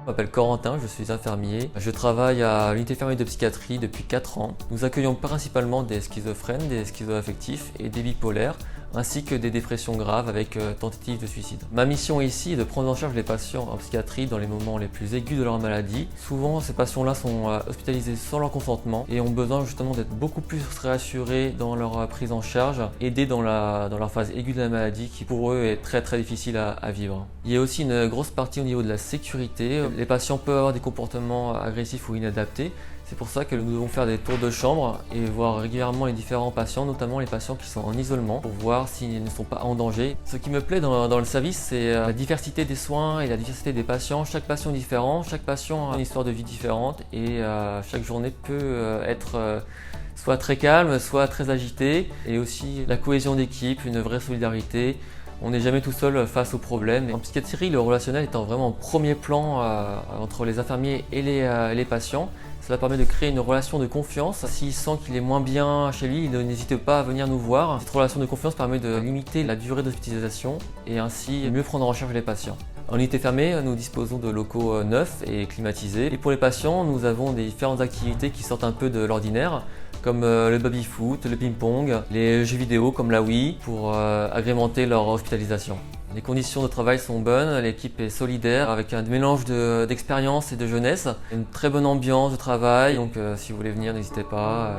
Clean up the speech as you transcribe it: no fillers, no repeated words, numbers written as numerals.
Je m'appelle Corentin, je suis infirmier. Je travaille à l'unité infirmière de psychiatrie depuis 4 ans. Nous accueillons principalement des schizophrènes, des schizoaffectifs et des bipolaires, ainsi que des dépressions graves avec tentative de suicide. Ma mission ici est de prendre en charge les patients en psychiatrie dans les moments les plus aigus de leur maladie. Souvent, ces patients-là sont hospitalisés sans leur consentement et ont besoin justement d'être beaucoup plus rassurés dans leur prise en charge, aidés dans leur phase aiguë de la maladie qui pour eux est très difficile à vivre. Il y a aussi une grosse partie au niveau de la sécurité. Les patients peuvent avoir des comportements agressifs ou inadaptés. C'est pour ça que nous devons faire des tours de chambre et voir régulièrement les différents patients, notamment les patients qui sont en isolement, pour voir s'ils ne sont pas en danger. Ce qui me plaît dans le service, c'est la diversité des soins et la diversité des patients. Chaque patient est différent, chaque patient a une histoire de vie différente et chaque journée peut être soit très calme, soit très agitée. Et aussi la cohésion d'équipe, une vraie solidarité. On n'est jamais tout seul face aux problèmes. En psychiatrie, le relationnel étant vraiment en premier plan entre les infirmiers et les patients. Cela permet de créer une relation de confiance. S'il sent qu'il est moins bien chez lui, il n'hésite pas à venir nous voir. Cette relation de confiance permet de limiter la durée d'hospitalisation et ainsi mieux prendre en charge les patients. En unité fermée, nous disposons de locaux neufs et climatisés. Et pour les patients, nous avons des différentes activités qui sortent un peu de l'ordinaire, comme le baby-foot, le ping-pong, les jeux vidéo comme la Wii, pour agrémenter leur hospitalisation. Les conditions de travail sont bonnes, l'équipe est solidaire avec un mélange d'expérience et de jeunesse. Une très bonne ambiance de travail, donc si vous voulez venir, n'hésitez pas.